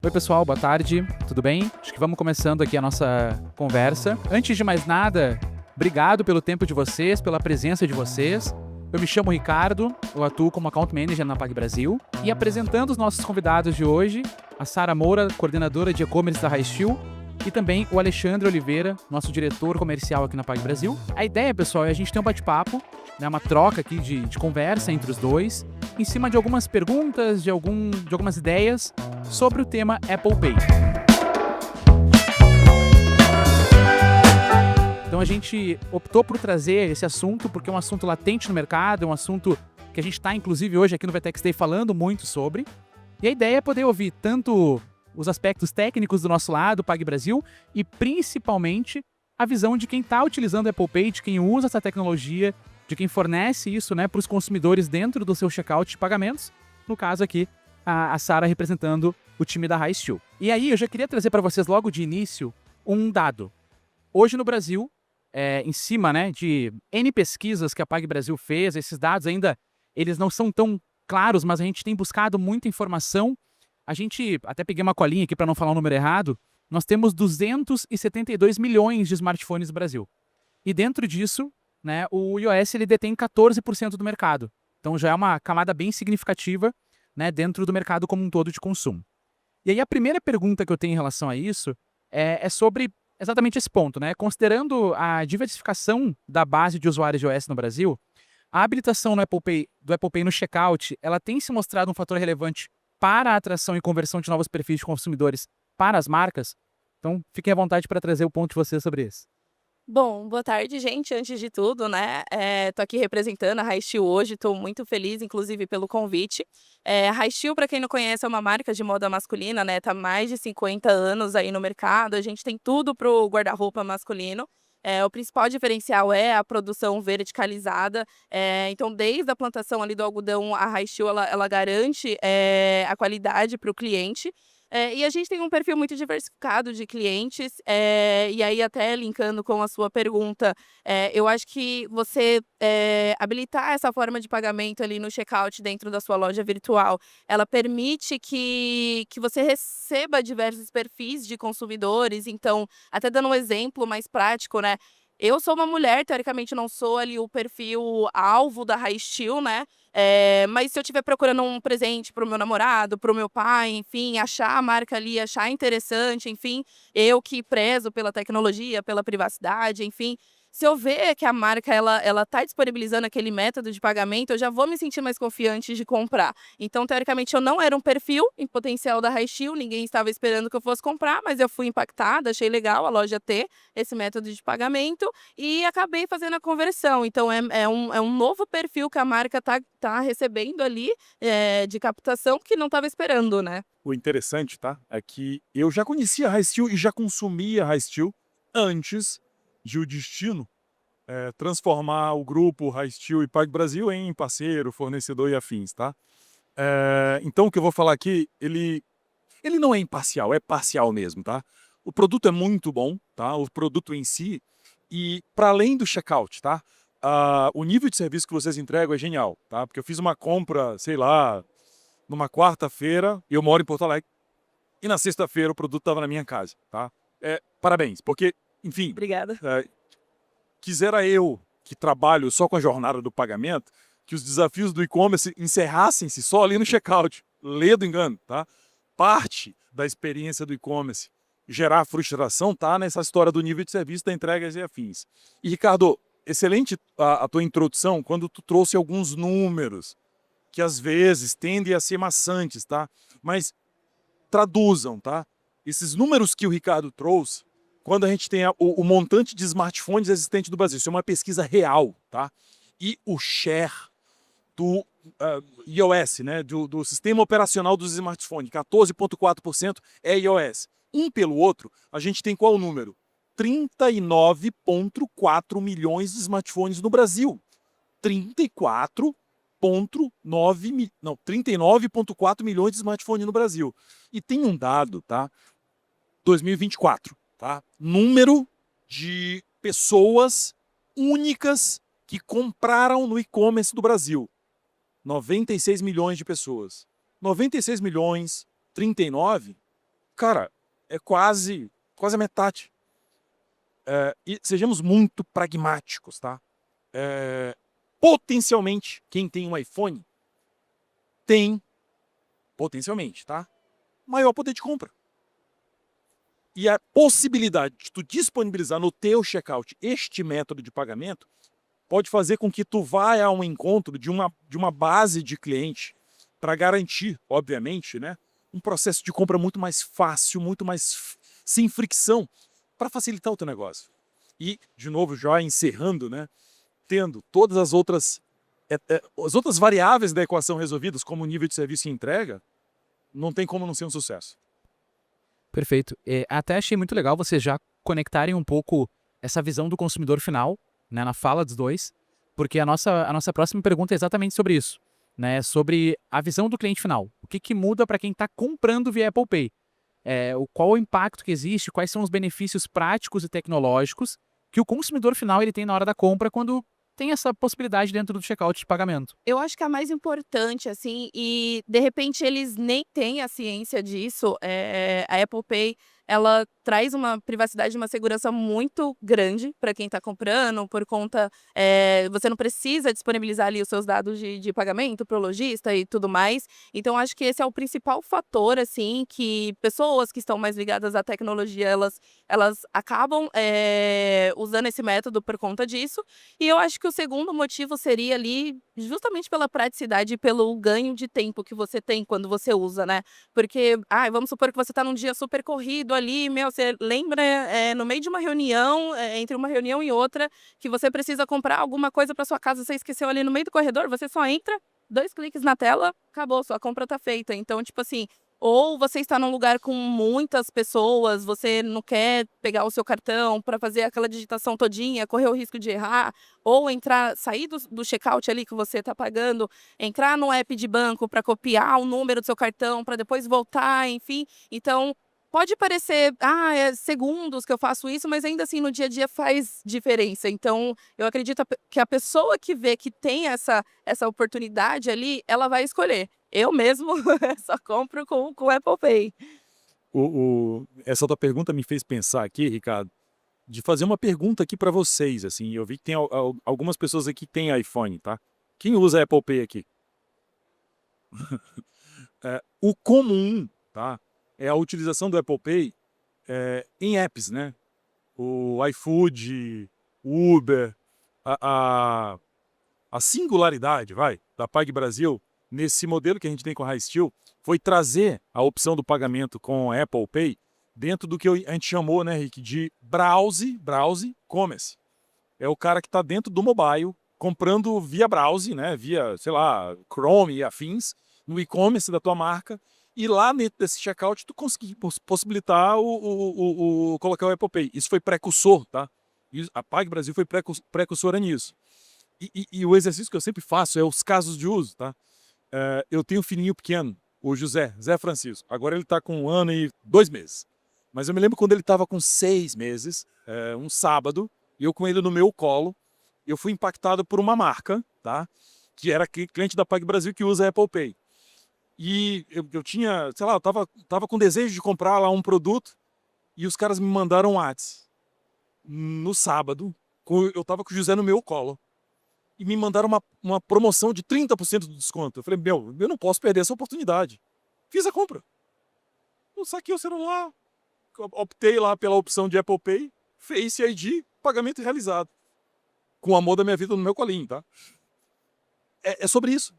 Oi pessoal, boa tarde, tudo bem? Acho que vamos começando aqui a nossa conversa. Antes de mais nada, obrigado pelo tempo de vocês, pela presença de vocês. Eu me chamo Ricardo, eu atuo como Account Manager na PagBrasil. E apresentando os nossos convidados de hoje, a Sara Moura, coordenadora de e-commerce da Raisteel, e também o Alexandre Oliveira, nosso diretor comercial aqui na PagBrasil. A ideia, pessoal, é a gente ter um bate-papo, né, uma troca aqui de conversa entre os dois, em cima de algumas perguntas, de algumas ideias sobre o tema Apple Pay. Então a gente optou por trazer esse assunto porque é um assunto latente no mercado, é um assunto que a gente está, inclusive, hoje aqui no VTEX Day falando muito sobre. E a ideia é poder ouvir tanto os aspectos técnicos do nosso lado, PagBrasil, e principalmente a visão de quem está utilizando a Apple Pay, de quem usa essa tecnologia, de quem fornece isso, né, para os consumidores dentro do seu checkout de pagamentos. No caso aqui, a Sara representando o time da Raisteel. E aí eu já queria trazer para vocês logo de início um dado. Hoje no Brasil, em cima, né, de N pesquisas que a PagBrasil fez, esses dados ainda eles não são tão claros, mas a gente tem buscado muita informação. A gente, até peguei uma colinha aqui para não falar o número errado, nós temos 272 milhões de smartphones no Brasil. E dentro disso, né, o iOS ele detém 14% do mercado. Então já é uma camada bem significativa, né, dentro do mercado como um todo de consumo. E aí a primeira pergunta que eu tenho em relação a isso é sobre exatamente esse ponto, né? Considerando a diversificação da base de usuários de iOS no Brasil, a habilitação no do Apple Pay no checkout, ela tem se mostrado um fator relevante para a atração e conversão de novos perfis de consumidores para as marcas? Então, fiquem à vontade para trazer o ponto de vocês sobre isso. Bom, boa tarde, gente, antes de tudo, né, tô aqui representando a Raisteel hoje, tô muito feliz, inclusive, pelo convite. A Raisteel, pra quem não conhece, é uma marca de moda masculina, né, tá há mais de 50 anos aí no mercado, a gente tem tudo pro guarda-roupa masculino. O principal diferencial é a produção verticalizada, então desde a plantação ali do algodão, a Raisteel ela garante, a qualidade para o cliente. E a gente tem um perfil muito diversificado de clientes, e aí até linkando com a sua pergunta, eu acho que você, habilitar essa forma de pagamento ali no checkout dentro da sua loja virtual, ela permite que você receba diversos perfis de consumidores, então, até dando um exemplo mais prático, né, eu sou uma mulher, teoricamente não sou ali o perfil alvo da Raisteel, né, mas se eu estiver procurando um presente para o meu namorado, para o meu pai, enfim, achar a marca ali, achar interessante, enfim, eu que prezo pela tecnologia, pela privacidade, enfim, se eu ver que a marca ela tá disponibilizando aquele método de pagamento, eu já vou me sentir mais confiante de comprar. Então, teoricamente, eu não era um perfil em potencial da Raisteel, ninguém estava esperando que eu fosse comprar, mas eu fui impactada, achei legal a loja ter esse método de pagamento e acabei fazendo a conversão. Então é um novo perfil que a marca tá recebendo ali, de captação que não estava esperando, né. O interessante, tá, é que eu já conhecia a Raisteel e já consumia a Raisteel antes de o destino, transformar o grupo Raisteel e PagBrasil em parceiro, fornecedor e afins, tá. Então o que eu vou falar aqui, ele não é imparcial, é parcial mesmo, tá. O produto é muito bom, tá, o produto em si, e para além do checkout, tá, o nível de serviço que vocês entregam é genial, tá, porque eu fiz uma compra, sei lá, numa quarta-feira, e eu moro em Porto Alegre, e na sexta-feira o produto estava na minha casa, tá? Parabéns, porque, enfim, Obrigada. quisera eu, que trabalho só com a jornada do pagamento, que os desafios do e-commerce encerrassem-se só ali no checkout. Lê do engano, tá? Parte da experiência do e-commerce gerar frustração tá nessa história do nível de serviço, da entregas e afins. E, Ricardo, excelente a tua introdução quando tu trouxe alguns números que às vezes tendem a ser maçantes, tá? Mas traduzam, tá? Esses números que o Ricardo trouxe, quando a gente tem o montante de smartphones existente do Brasil, isso é uma pesquisa real, tá? E o share do iOS, né? Do sistema operacional dos smartphones, 14,4% é iOS. Um pelo outro, a gente tem qual número? 39,4 milhões de smartphones no Brasil. 39,4 milhões de smartphones no Brasil. E tem um dado, tá? 2024, tá? Número de pessoas únicas que compraram no e-commerce do Brasil. 96 milhões de pessoas. 96 milhões, 39 Cara, é quase a metade. E sejamos muito pragmáticos, tá? Potencialmente, quem tem um iPhone tem, potencialmente, tá? Maior poder de compra. E a possibilidade de tu disponibilizar no teu checkout este método de pagamento pode fazer com que tu vá a um encontro de uma base de cliente para garantir, obviamente, né, um processo de compra muito mais fácil, muito mais sem fricção, para facilitar o teu negócio. E, de novo, já encerrando, né, tendo todas as outras variáveis da equação resolvidas, como o nível de serviço e entrega, não tem como não ser um sucesso. Perfeito. Até achei muito legal vocês já conectarem um pouco essa visão do consumidor final, né, na fala dos dois, porque a nossa próxima pergunta é exatamente sobre isso, né, sobre a visão do cliente final. O que muda para quem está comprando via Apple Pay? Qual o impacto que existe, quais são os benefícios práticos e tecnológicos que o consumidor final ele tem na hora da compra quando tem essa possibilidade dentro do checkout de pagamento. Eu acho que a mais importante, assim, e de repente eles nem têm a ciência disso, a Apple Pay, ela traz uma privacidade e uma segurança muito grande para quem está comprando, por conta, você não precisa disponibilizar ali os seus dados de pagamento para o lojista e tudo mais. Então, acho que esse é o principal fator, assim, que pessoas que estão mais ligadas à tecnologia, elas acabam usando esse método por conta disso. E eu acho que o segundo motivo seria ali justamente pela praticidade e pelo ganho de tempo que você tem quando você usa, né? Porque, vamos supor que você está num dia super corrido ali, você lembra no meio de uma reunião, entre uma reunião e outra, que você precisa comprar alguma coisa para sua casa, você esqueceu ali no meio do corredor, você só entra, 2 cliques na tela, acabou, sua compra tá feita. Então, tipo assim, ou você está num lugar com muitas pessoas, você não quer pegar o seu cartão para fazer aquela digitação todinha, correr o risco de errar, ou sair do checkout ali que você está pagando, entrar no app de banco para copiar o número do seu cartão, para depois voltar, enfim. Então, pode parecer, é segundos que eu faço isso, mas ainda assim no dia a dia faz diferença. Então, eu acredito que a pessoa que vê que tem essa oportunidade ali, ela vai escolher. Eu mesmo só compro com o Apple Pay. Essa tua pergunta me fez pensar aqui, Ricardo, de fazer uma pergunta aqui para vocês. Assim, eu vi que tem algumas pessoas aqui que têm iPhone, tá? Quem usa Apple Pay aqui? O comum, tá? É a utilização do Apple Pay em apps, né? O iFood, o Uber, a singularidade, da PagBrasil, nesse modelo que a gente tem com a Steel, foi trazer a opção do pagamento com a Apple Pay dentro do que a gente chamou, né, Rick, de browse commerce. É o cara que está dentro do mobile, comprando via browse, né, via, sei lá, Chrome e afins, no e-commerce da tua marca, e lá dentro desse checkout tu conseguir possibilitar colocar o Apple Pay. Isso foi precursor, tá? A PagBrasil foi precursora nisso. E o exercício que eu sempre faço é os casos de uso, tá? Eu tenho um filhinho pequeno, o Zé Francisco. Agora ele está com 1 ano e 2 meses. Mas eu me lembro quando ele estava com 6 meses, um sábado, e eu com ele no meu colo, eu fui impactado por uma marca, tá? Que era cliente da PagBrasil que usa a Apple Pay. E eu tinha, sei lá, eu tava com desejo de comprar lá um produto e os caras me mandaram um WhatsApp no sábado, eu tava com o José no meu colo, e me mandaram uma promoção de 30% de desconto. Eu falei, eu não posso perder essa oportunidade. Fiz a compra. Eu saquei o celular, optei lá pela opção de Apple Pay, Face ID, pagamento realizado. Com o amor da minha vida no meu colinho, tá? É sobre isso.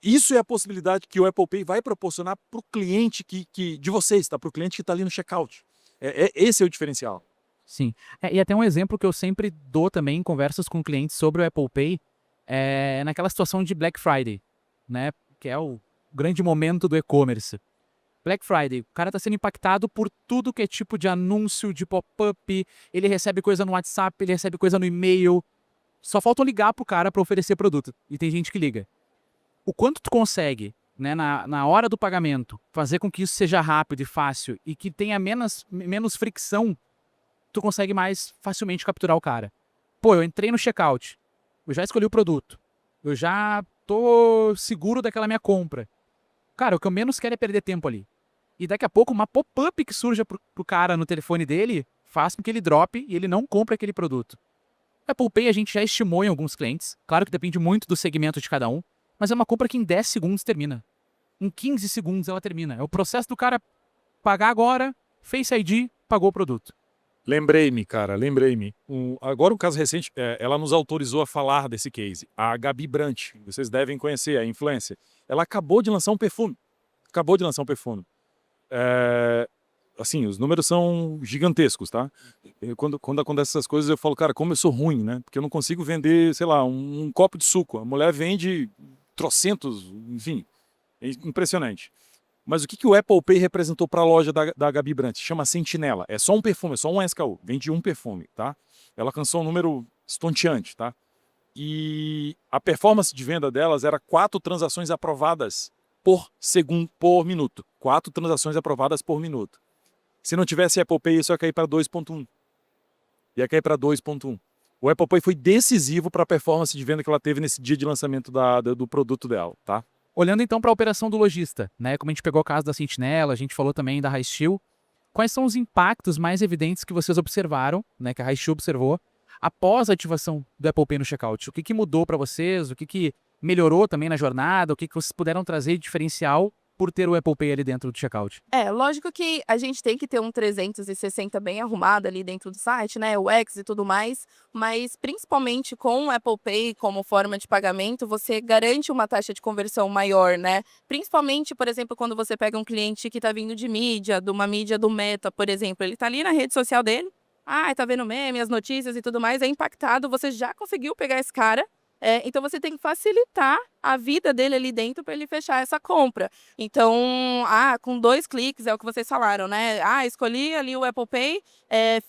Isso é a possibilidade que o Apple Pay vai proporcionar para o cliente de vocês, tá? Para o cliente que está ali no checkout. Esse é o diferencial. Sim. E até um exemplo que eu sempre dou também em conversas com clientes sobre o Apple Pay é naquela situação de Black Friday, né? Que é o grande momento do e-commerce. Black Friday, o cara está sendo impactado por tudo que é tipo de anúncio, de pop-up, ele recebe coisa no WhatsApp, ele recebe coisa no e-mail. Só falta ligar pro cara para oferecer produto. E tem gente que liga. O quanto tu consegue, né, na hora do pagamento, fazer com que isso seja rápido e fácil e que tenha menos fricção, tu consegue mais facilmente capturar o cara. Pô, eu entrei no checkout, eu já escolhi o produto, eu já tô seguro daquela minha compra. Cara, o que eu menos quero é perder tempo ali. E daqui a pouco uma pop-up que surja pro cara no telefone dele faz com que ele drope e ele não compre aquele produto. O Apple Pay a gente já estimou em alguns clientes, claro que depende muito do segmento de cada um, mas é uma compra que em 10 segundos termina. Em 15 segundos ela termina. É o processo do cara pagar agora, Face ID, pagou o produto. Lembrei-me, cara, lembrei-me. Agora um caso recente, ela nos autorizou a falar desse case. A Gabi Brant, vocês devem conhecer, a influencer. Ela acabou de lançar um perfume. Acabou de lançar um perfume. Assim, os números são gigantescos, tá? Quando acontece essas coisas, eu falo, cara, como eu sou ruim, né? Porque eu não consigo vender, sei lá, um copo de suco. A mulher vende trocentos, enfim, é impressionante. Mas o que o Apple Pay representou para a loja da Gabi Brandt? Chama Sentinela. É só um perfume, é só um SKU. Vende um perfume, tá? Ela alcançou um número estonteante, tá? E a performance de venda delas era 4 transações aprovadas por segundo, por minuto. 4 transações aprovadas por minuto. Se não tivesse Apple Pay, isso ia cair para 2.1. Ia cair para 2.1. O Apple Pay foi decisivo para a performance de venda que ela teve nesse dia de lançamento do produto dela, tá? Olhando então para a operação do lojista, né? Como a gente pegou o caso da Sentinela, a gente falou também da Highsteel, quais são os impactos mais evidentes que vocês observaram, né? Que a Highsteel observou após a ativação do Apple Pay no checkout? O que mudou para vocês? O que melhorou também na jornada? O que vocês puderam trazer de diferencial por ter o Apple Pay ali dentro do checkout? Lógico que a gente tem que ter um 360 bem arrumado ali dentro do site, né? O X e tudo mais, mas principalmente com o Apple Pay como forma de pagamento, você garante uma taxa de conversão maior, né? Principalmente, por exemplo, quando você pega um cliente que está vindo de mídia, de uma mídia do Meta, por exemplo, ele está ali na rede social dele, tá vendo meme, as notícias e tudo mais, é impactado, você já conseguiu pegar esse cara. Então você tem que facilitar a vida dele ali dentro para ele fechar essa compra. Então, com 2 cliques, é o que vocês falaram, né? Escolhi ali o Apple Pay,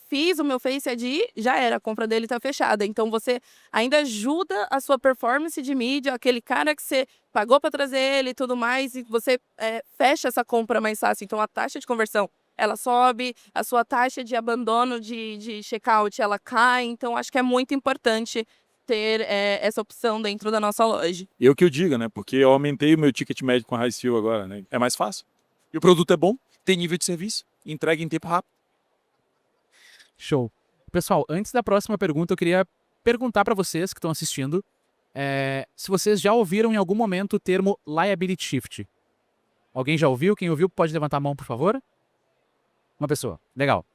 fiz o meu Face ID, já era, a compra dele está fechada. Então você ainda ajuda a sua performance de mídia, aquele cara que você pagou para trazer ele e tudo mais, e você fecha essa compra mais fácil. Então a taxa de conversão ela sobe, a sua taxa de abandono de checkout ela cai. Então acho que é muito importante ter essa opção dentro da nossa loja. Eu que eu diga, né? Porque eu aumentei o meu ticket médio com a Highsteel agora, né? É mais fácil. E o produto é bom, tem nível de serviço, entrega em tempo rápido. Show. Pessoal, antes da próxima pergunta, eu queria perguntar para vocês que estão assistindo se vocês já ouviram em algum momento o termo liability shift. Alguém já ouviu? Quem ouviu pode levantar a mão, por favor? Uma pessoa. Legal.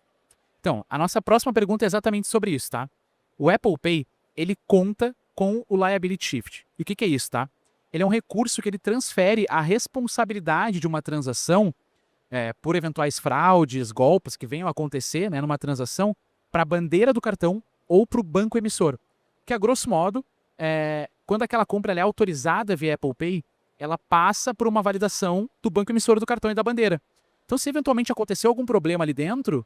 Então, a nossa próxima pergunta é exatamente sobre isso, tá? O Apple Pay, ele conta com o liability shift. E o que é isso, tá? Ele é um recurso que ele transfere a responsabilidade de uma transação por eventuais fraudes, golpes que venham a acontecer, né, numa transação para a bandeira do cartão ou para o banco emissor. Que, a grosso modo, quando aquela compra ela é autorizada via Apple Pay, ela passa por uma validação do banco emissor do cartão e da bandeira. Então, se eventualmente aconteceu algum problema ali dentro,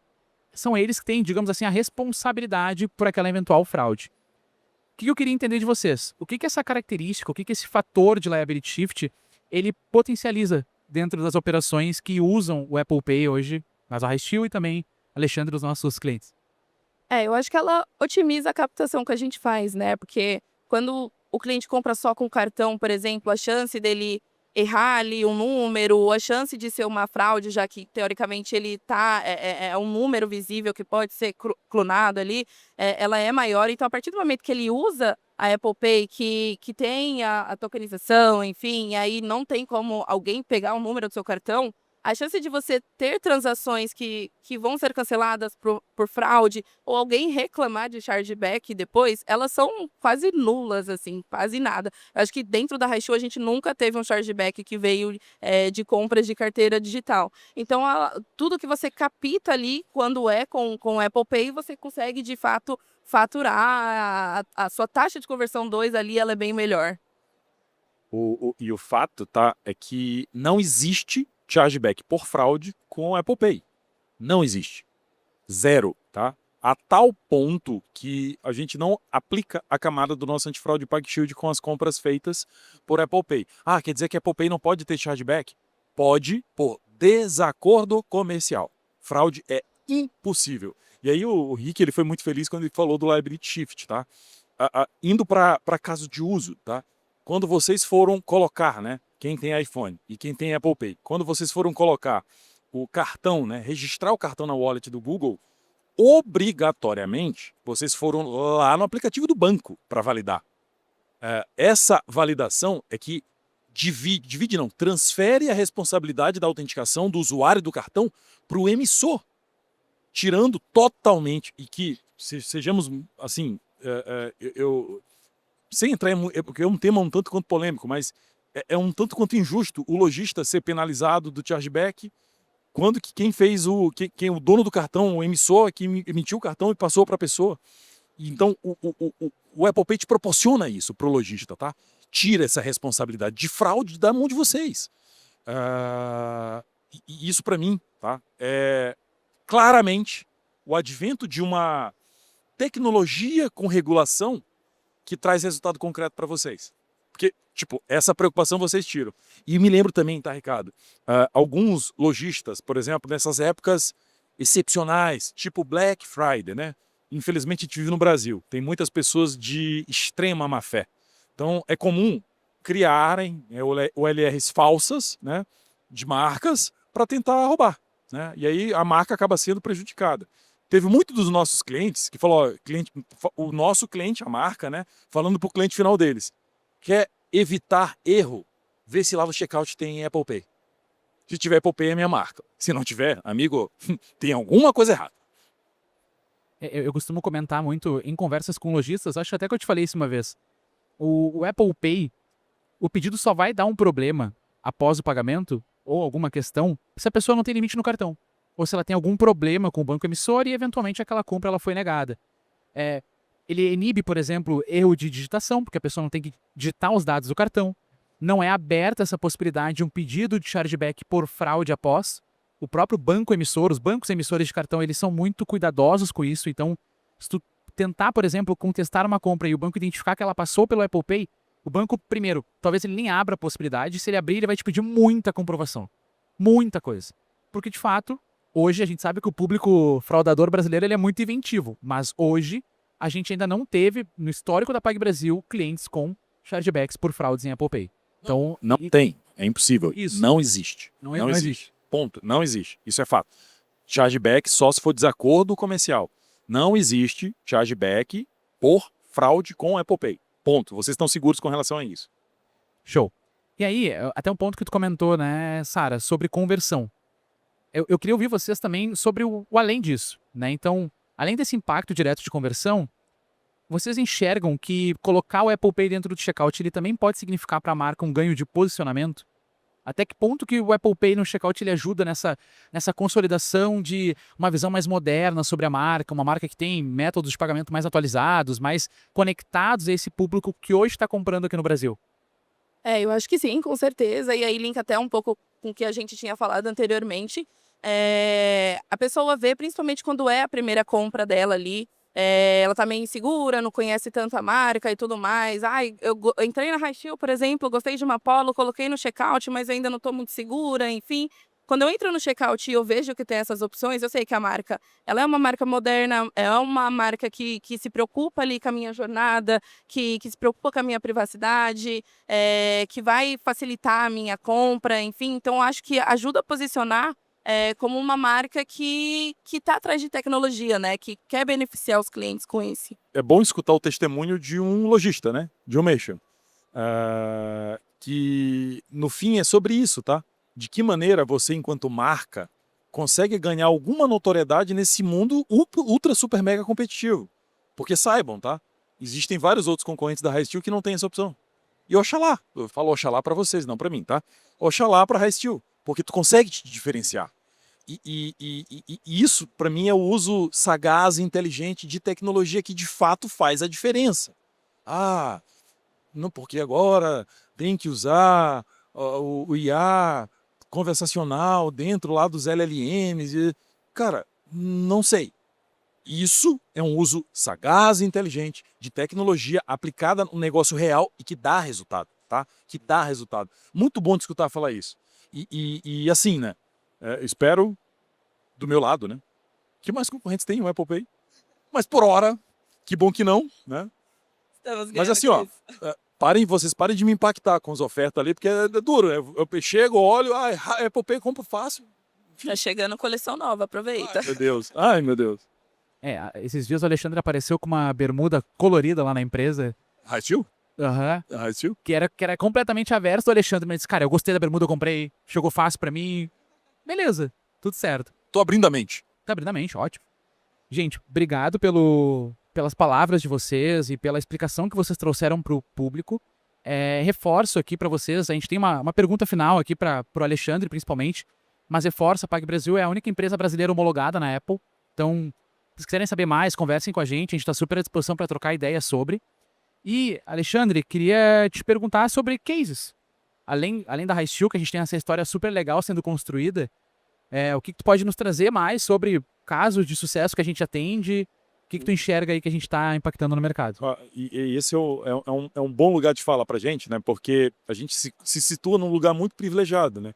são eles que têm, digamos assim, a responsabilidade por aquela eventual fraude. O que eu queria entender de vocês? O que essa característica, o que esse fator de liability shift, ele potencializa dentro das operações que usam o Apple Pay hoje, mas a Highsteel e também, Alexandre, os nossos clientes? Eu acho que ela otimiza a captação que a gente faz, né? Porque quando o cliente compra só com cartão, por exemplo, a chance dele errar ali um número, a chance de ser uma fraude, já que teoricamente ele é um número visível que pode ser clonado ali, ela é maior. Então, a partir do momento que ele usa a Apple Pay, que tem a tokenização, enfim, e aí não tem como alguém pegar o número do seu cartão, a chance de você ter transações que vão ser canceladas por fraude ou alguém reclamar de chargeback depois, elas são quase nulas, assim, quase nada. Eu acho que dentro da Highsteel a gente nunca teve um chargeback que veio de compras de carteira digital. Então, tudo que você capta ali quando é com o Apple Pay, você consegue, de fato, faturar. A sua taxa de conversão 2 ali, ela é bem melhor. E o fato, tá, é que não existe chargeback por fraude com o Apple Pay. Não existe. Zero, tá? A tal ponto que a gente não aplica a camada do nosso antifraude PagShield com as compras feitas por Apple Pay. Quer dizer que a Apple Pay não pode ter chargeback? Pode, por desacordo comercial. Fraude é impossível. E aí o Rick, ele foi muito feliz quando ele falou do liability shift, tá? Indo para caso de uso, tá? Quando vocês foram colocar, né? Quem tem iPhone e quem tem Apple Pay, quando vocês foram colocar o cartão, né, registrar o cartão na wallet do Google, obrigatoriamente, vocês foram lá no aplicativo do banco para validar. Essa validação é que não, transfere a responsabilidade da autenticação do usuário do cartão para o emissor, tirando totalmente, e que, sejamos assim, sem entrar porque é um tema um tanto quanto polêmico, mas é um tanto quanto injusto o lojista ser penalizado do chargeback, quando que quem fez o dono do cartão, o emissor, que emitiu o cartão e passou para a pessoa. Então, o Apple Pay te proporciona isso para o lojista, tá? Tira essa responsabilidade de fraude da mão de vocês. E isso, para mim, tá? É claramente o advento de uma tecnologia com regulação que traz resultado concreto para vocês. Porque, tipo, essa preocupação vocês tiram. E me lembro também, tá, Ricardo? Alguns lojistas, por exemplo, nessas épocas excepcionais, tipo Black Friday, né? Infelizmente, a gente vive no Brasil. Tem muitas pessoas de extrema má fé. Então, é comum criarem OLRs falsas, né, de marcas para tentar roubar, né? E aí a marca acaba sendo prejudicada. Teve muito dos nossos clientes que falou, o nosso cliente, a marca, né, falando para o cliente final deles, quer evitar erro, vê se lá no checkout tem Apple Pay. Se tiver Apple Pay é minha marca. Se não tiver, amigo, tem alguma coisa errada. Eu costumo comentar muito em conversas com lojistas, acho até que eu te falei isso uma vez. O Apple Pay, o pedido só vai dar um problema após o pagamento ou alguma questão se a pessoa não tem limite no cartão. Ou se ela tem algum problema com o banco emissor e eventualmente aquela compra ela foi negada. Ele inibe, por exemplo, erro de digitação, porque a pessoa não tem que digitar os dados do cartão. Não é aberta essa possibilidade de um pedido de chargeback por fraude após. O próprio banco emissor, os bancos emissores de cartão, eles são muito cuidadosos com isso. Então, se tu tentar, por exemplo, contestar uma compra e o banco identificar que ela passou pelo Apple Pay, o banco, primeiro, talvez ele nem abra a possibilidade. Se ele abrir, ele vai te pedir muita comprovação. Muita coisa. Porque, de fato, hoje a gente sabe que o público fraudador brasileiro ele é muito inventivo. Mas hoje, a gente ainda não teve, no histórico da PagBrasil, clientes com chargebacks por fraudes em Apple Pay. Então, não tem. É impossível. Isso. Não existe. Não existe. Ponto. Não existe. Isso é fato. Chargeback só se for desacordo comercial. Não existe chargeback por fraude com Apple Pay. Ponto. Vocês estão seguros com relação a isso. Show. E aí, até um ponto que tu comentou, né, Sara, sobre conversão. Eu queria ouvir vocês também sobre o além disso, né? Então, além desse impacto direto de conversão, vocês enxergam que colocar o Apple Pay dentro do checkout ele também pode significar para a marca um ganho de posicionamento? Até que ponto que o Apple Pay no checkout ele ajuda nessa consolidação de uma visão mais moderna sobre a marca, uma marca que tem métodos de pagamento mais atualizados, mais conectados a esse público que hoje está comprando aqui no Brasil? Eu acho que sim, com certeza. E aí linka até um pouco com o que a gente tinha falado anteriormente. A pessoa vê, principalmente quando é a primeira compra dela ali, ela tá meio insegura, não conhece tanto a marca e tudo mais. Eu entrei na Raistil, por exemplo, gostei de uma Polo, coloquei no checkout, mas ainda não tô muito segura, enfim. Quando eu entro no checkout e eu vejo que tem essas opções, eu sei que a marca, ela é uma marca moderna, é uma marca que se preocupa ali com a minha jornada, que se preocupa com a minha privacidade, que vai facilitar a minha compra, enfim. Então, eu acho que ajuda a posicionar como uma marca que está atrás de tecnologia, né? Que quer beneficiar os clientes com isso. É bom escutar o testemunho de um lojista, né? De um merchant. Que, no fim, é sobre isso, tá? De que maneira você, enquanto marca, consegue ganhar alguma notoriedade nesse mundo ultra, super, mega competitivo. Porque saibam, tá? Existem vários outros concorrentes da Raistil que não têm essa opção. E Oxalá, eu falo Oxalá para vocês, não para mim, tá? Oxalá para Raistil, porque tu consegue te diferenciar. E isso, para mim, é o uso sagaz e inteligente de tecnologia que, de fato, faz a diferença. Não, porque agora tem que usar o IA conversacional dentro lá dos LLMs. Cara, não sei. Isso é um uso sagaz e inteligente de tecnologia aplicada no negócio real e que dá resultado, tá? Que dá resultado. Muito bom de escutar falar isso. E assim, né? Espero do meu lado, né? Que mais concorrentes tem o Apple Pay? Mas por hora, que bom que não, né? Mas assim, ó, vocês parem de me impactar com as ofertas ali, porque é duro, né? Eu chego, olho, Apple Pay compro fácil. Tá chegando coleção nova, aproveita. Meu Deus. Ai, meu Deus. Esses dias o Alexandre apareceu com uma bermuda colorida lá na empresa. High Steel? Aham. High Steel? Que era completamente averso do Alexandre. Mas disse, cara, eu gostei da bermuda, eu comprei. Chegou fácil pra mim. Beleza, tudo certo. Tô abrindo a mente. Tá abrindo a mente, ótimo. Gente, obrigado pelas palavras de vocês e pela explicação que vocês trouxeram pro público. Reforço aqui pra vocês, a gente tem uma pergunta final aqui pro Alexandre, principalmente. Mas reforço, a PagBrasil é a única empresa brasileira homologada na Apple. Então, se quiserem saber mais, conversem com a gente está super à disposição para trocar ideias sobre. E, Alexandre, queria te perguntar sobre cases. Além da High Steel, que a gente tem essa história super legal sendo construída, o que tu pode nos trazer mais sobre casos de sucesso que a gente atende? O que tu enxerga aí que a gente está impactando no mercado? E esse é um bom lugar de fala pra gente, né? Porque a gente se situa num lugar muito privilegiado, né?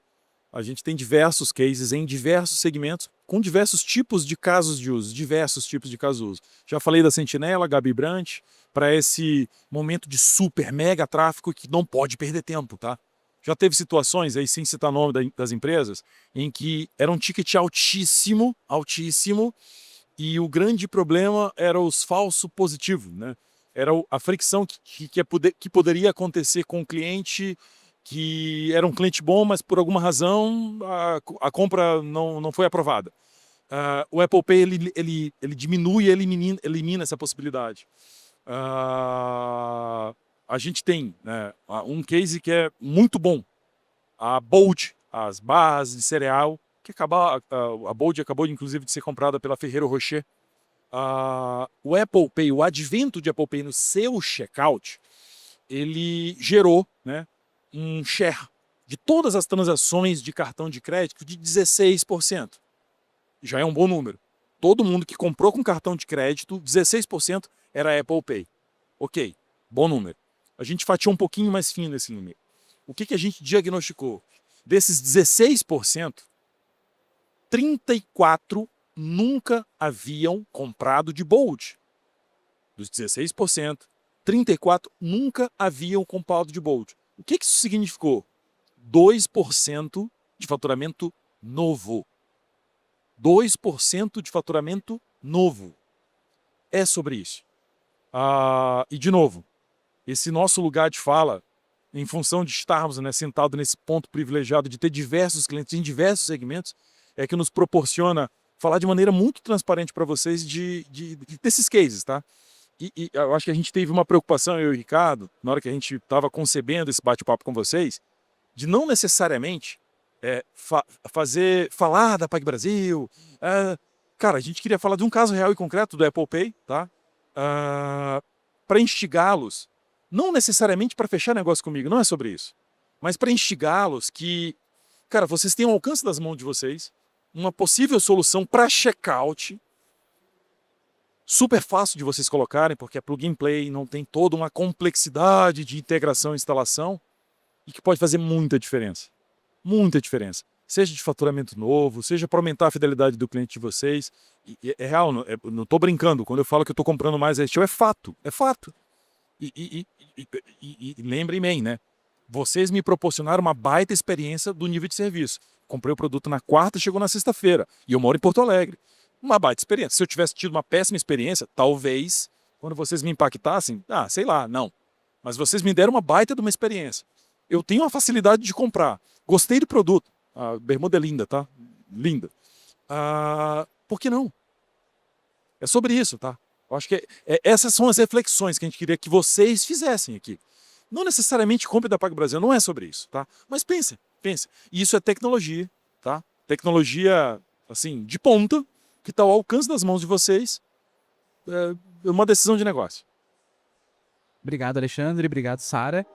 A gente tem diversos cases em diversos segmentos, com diversos tipos de casos de uso, diversos tipos de casos de uso. Já falei da Sentinela, Gabi Brandt, para esse momento de super, mega tráfego que não pode perder tempo, tá? Já teve situações, aí sem citar o nome das empresas, em que era um ticket altíssimo, e o grande problema era os falsos positivos, né? Era a fricção que poderia acontecer com o cliente que era um cliente bom, mas por alguma razão a compra não foi aprovada. O Apple Pay ele diminui e elimina essa possibilidade. A gente tem, né, um case que é muito bom. A Bold, as barras de cereal, que a Bold acabou inclusive de ser comprada pela Ferrero Rocher. O Apple Pay, o advento de Apple Pay no seu checkout, ele gerou, né, um share de todas as transações de cartão de crédito de 16%. Já é um bom número. Todo mundo que comprou com cartão de crédito, 16% era Apple Pay. Ok, bom número. A gente fatiou um pouquinho mais fino esse número. O que a gente diagnosticou? Desses 16%, 34% nunca haviam comprado de Bold. Dos 16%, 34% nunca haviam comprado de Bold. O que isso significou? 2% de faturamento novo. 2% de faturamento novo. É sobre isso. E, de novo, esse nosso lugar de fala, em função de estarmos, né, sentados nesse ponto privilegiado de ter diversos clientes em diversos segmentos, é que nos proporciona falar de maneira muito transparente para vocês desses cases, tá? E eu acho que a gente teve uma preocupação, eu e o Ricardo, na hora que a gente estava concebendo esse bate-papo com vocês, de não necessariamente falar da PagBrasil. Cara, a gente queria falar de um caso real e concreto do Apple Pay, tá? Para instigá-los, não necessariamente para fechar negócio comigo, não é sobre isso, mas para instigá-los que, cara, vocês têm ao alcance das mãos de vocês uma possível solução para checkout, super fácil de vocês colocarem, porque é plug and play, não tem toda uma complexidade de integração e instalação, e que pode fazer muita diferença. Muita diferença. Seja de faturamento novo, seja para aumentar a fidelidade do cliente de vocês. É real, não estou brincando. Quando eu falo que eu estou comprando mais High, é fato. É fato. E lembrem bem, né? Vocês me proporcionaram uma baita experiência do nível de serviço. Comprei o produto na quarta, chegou na sexta-feira. E eu moro em Porto Alegre. Uma baita experiência. Se eu tivesse tido uma péssima experiência, talvez, quando vocês me impactassem, sei lá, não. Mas vocês me deram uma baita de uma experiência. Eu tenho a facilidade de comprar. Gostei do produto. A bermuda é linda, tá? Linda. Por que não? É sobre isso, tá? Eu acho que essas são as reflexões que a gente queria que vocês fizessem aqui. Não necessariamente compre da PagBrasil, não é sobre isso, tá? Mas pense. E isso é tecnologia, tá? Tecnologia, assim, de ponta, que está ao alcance das mãos de vocês. É uma decisão de negócio. Obrigado, Alexandre. Obrigado, Sara.